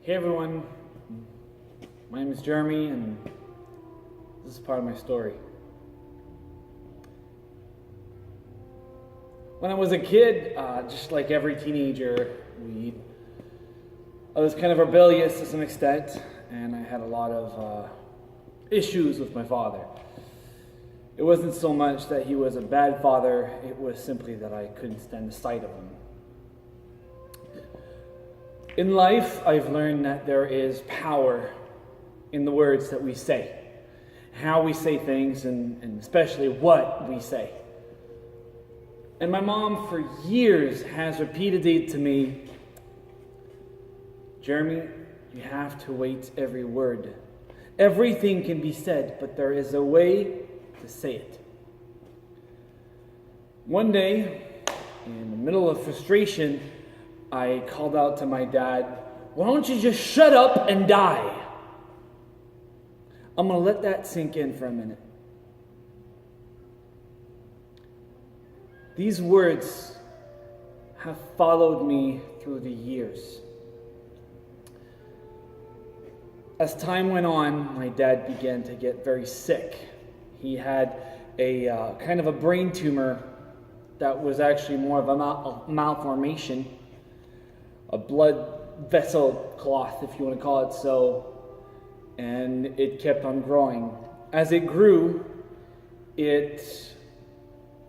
Hey everyone, my name is Jeremie and this is part of my story. When I was a kid, just like every teenager, I was kind of rebellious to some extent, and I had a lot of issues with my father. It wasn't so much that he was a bad father, it was simply that I couldn't stand the sight of him. In life, I've learned that there is power in the words that we say, how we say things, and especially what we say. And my mom, for years, has repeated it to me, Jeremie, you have to weight every word. Everything can be said, but there is a way to say it. One day, in the middle of frustration, I called out to my dad, why don't you just shut up and die? I'm going to let that sink in for a minute. These words have followed me through the years. As time went on, my dad began to get very sick. He had a kind of a brain tumor that was actually more of a malformation, a blood vessel cloth, if you want to call it so, and it kept on growing. As it grew, it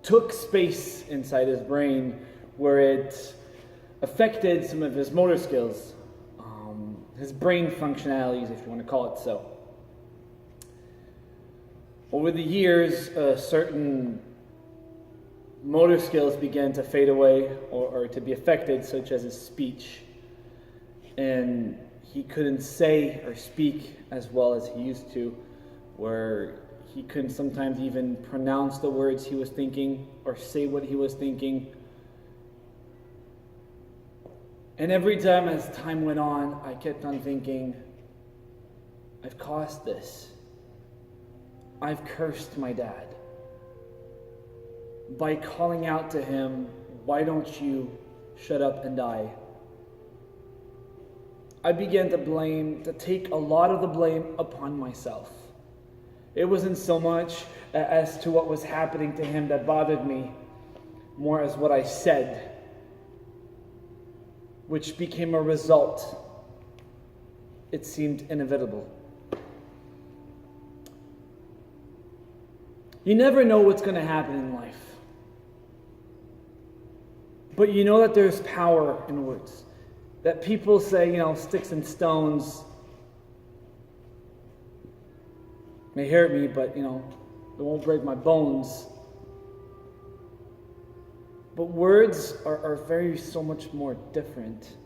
took space inside his brain where it affected some of his motor skills, his brain functionalities, if you want to call it so. Over the years, certain motor skills began to fade away or to be affected, such as his speech. And he couldn't say or speak as well as he used to, where he couldn't sometimes even pronounce the words he was thinking or say what he was thinking. And every time as time went on, I kept on thinking, I've caused this. I've cursed my dad. By calling out to him, why don't you shut up and die? I began to take a lot of the blame upon myself. It wasn't so much as to what was happening to him that bothered me, more as what I said, which became a result. It seemed inevitable. You never know what's going to happen in life. But you know that there's power in words. That people say, sticks and stones may hurt me, but, it won't break my bones. But words are so much more different.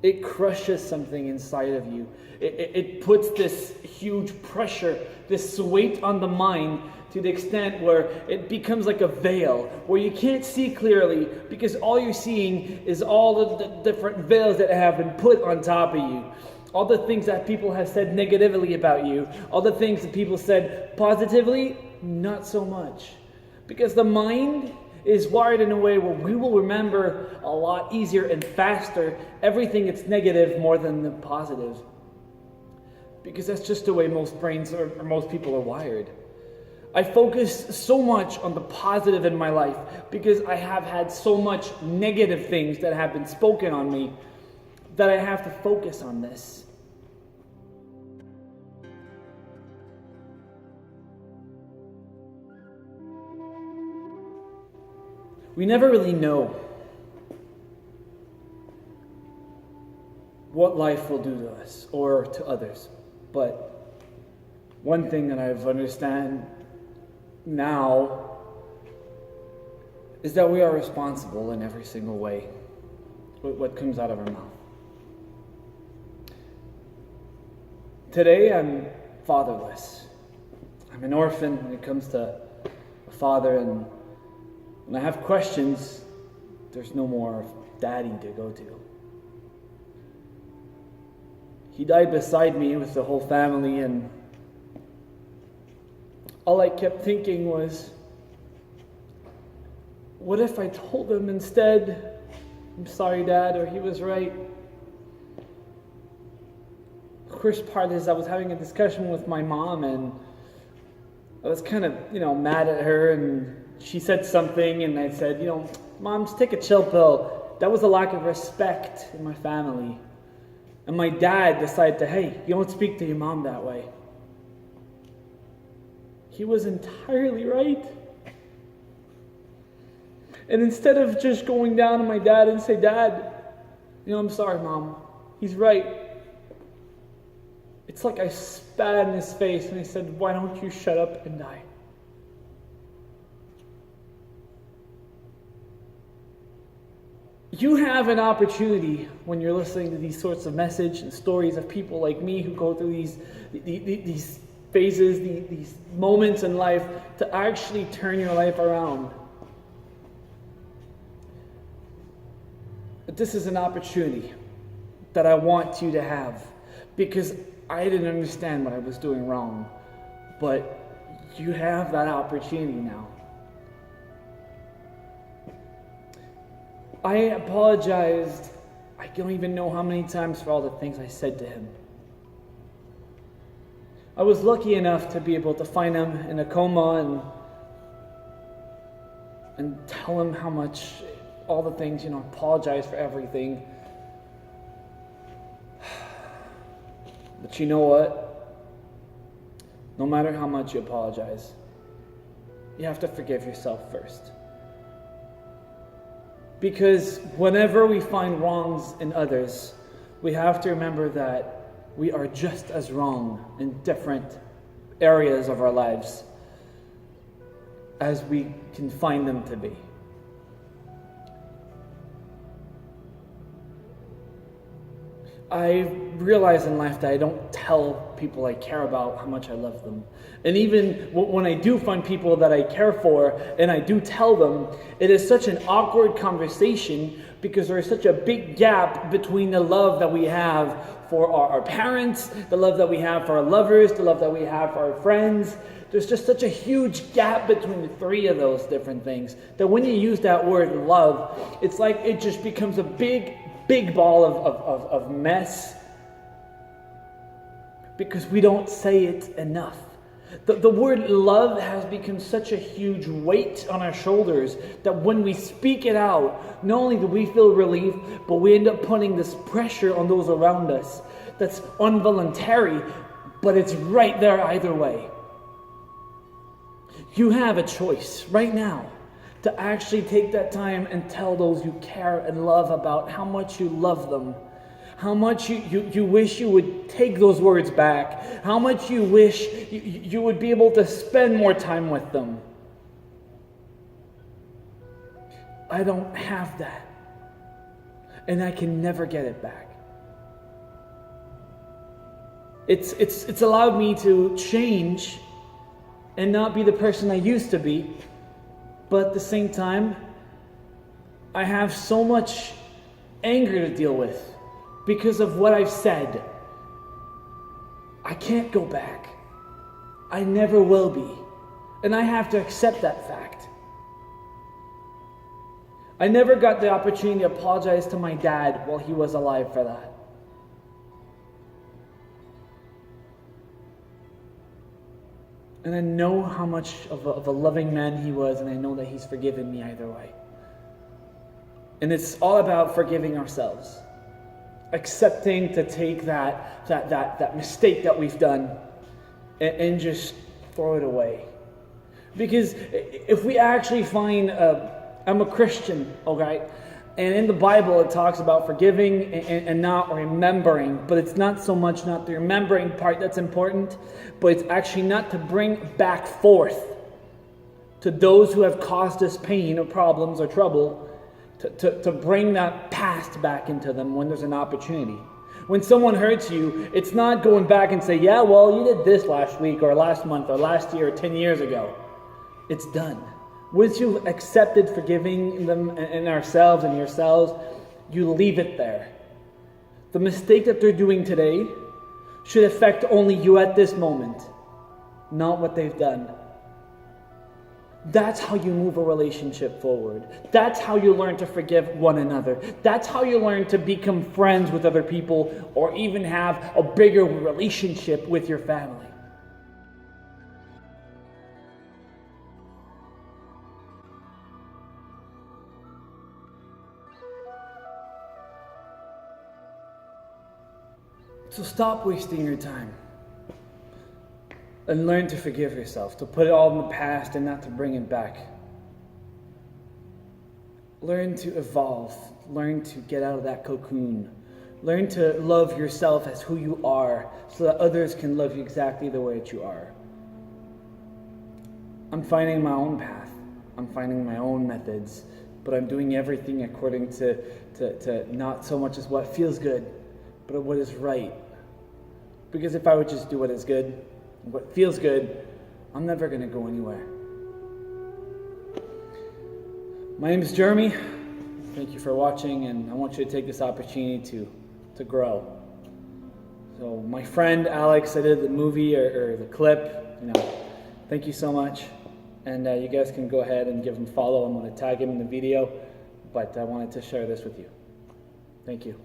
It crushes something inside of you. It puts this huge pressure, this weight on the mind to the extent where it becomes like a veil, where you can't see clearly because all you're seeing is all the different veils that have been put on top of you. All the things that people have said negatively about you, all the things that people said positively, not so much. Because the mind is wired in a way where we will remember a lot easier and faster everything that's negative more than the positive. Because that's just the way most brains or most people are wired. I focus so much on the positive in my life because I have had so much negative things that have been spoken on me that I have to focus on this. We never really know what life will do to us or to others. But one thing that I've understand now is that we are responsible in every single way with what comes out of our mouth. Today I'm fatherless. I'm an orphan when it comes to a father, and when I have questions, there's no more daddy to go to. He died beside me with the whole family, and all I kept thinking was, what if I told him instead, I'm sorry, Dad, or he was right? worst part is I was having a discussion with my mom, and I was kind of, mad at her, and she said something, and I said, Mom, just take a chill pill. That was a lack of respect in my family. And my dad decided to, hey, you don't speak to your mom that way. He was entirely right. And instead of just going down to my dad and say, Dad, I'm sorry, Mom. He's right. It's like I spat in his face and I said, why don't you shut up and die? You have an opportunity when you're listening to these sorts of messages and stories of people like me who go through these phases, these moments in life, to actually turn your life around. But this is an opportunity that I want you to have, because I didn't understand what I was doing wrong, but you have that opportunity now. I apologized, I don't even know how many times, for all the things I said to him. I was lucky enough to be able to find him in a coma and tell him how much, all the things, apologize for everything. But you know what? No matter how much you apologize, you have to forgive yourself first. Because whenever we find wrongs in others, we have to remember that we are just as wrong in different areas of our lives as we can find them to be. I realize in life that I don't tell people I care about how much I love them. And even when I do find people that I care for and I do tell them, it is such an awkward conversation because there is such a big gap between the love that we have for our parents, the love that we have for our lovers, the love that we have for our friends. There's just such a huge gap between the three of those different things that when you use that word love, it's like it just becomes a big ball of mess because we don't say it enough. The word love has become such a huge weight on our shoulders that when we speak it out, not only do we feel relief, but we end up putting this pressure on those around us that's involuntary, but it's right there either way. You have a choice right now to actually take that time and tell those you care and love about how much you love them, how much you wish you would take those words back, how much you wish you would be able to spend more time with them. I don't have that, and I can never get it back. It's allowed me to change and not be the person I used to be. But at the same time, I have so much anger to deal with because of what I've said. I can't go back. I never will be. And I have to accept that fact. I never got the opportunity to apologize to my dad while he was alive for that. And I know how much of a loving man he was, and I know that he's forgiven me either way. And it's all about forgiving ourselves. Accepting to take that mistake that we've done and just throw it away. Because if we actually find, I'm a Christian, okay? And in the Bible, it talks about forgiving and not remembering. But it's not so much not the remembering part that's important, but it's actually not to bring back forth to those who have caused us pain or problems or trouble, to bring that past back into them when there's an opportunity. When someone hurts you, it's not going back and say, yeah, well, you did this last week or last month or last year or 10 years ago. It's done. Once you've accepted forgiving them and ourselves and yourselves, you leave it there. The mistake that they're doing today should affect only you at this moment, not what they've done. That's how you move a relationship forward. That's how you learn to forgive one another. That's how you learn to become friends with other people or even have a bigger relationship with your family. So stop wasting your time and learn to forgive yourself, to put it all in the past and not to bring it back. Learn to evolve. Learn to get out of that cocoon. Learn to love yourself as who you are so that others can love you exactly the way that you are. I'm finding my own path. I'm finding my own methods, but I'm doing everything according to not so much as what feels good, but what is right. Because if I would just do what is good, what feels good, I'm never going to go anywhere. My name is Jeremie. Thank you for watching, and I want you to take this opportunity to grow. So my friend Alex, I did the movie or the clip, thank you so much. And you guys can go ahead and give him a follow. I'm going to tag him in the video, but I wanted to share this with you. Thank you.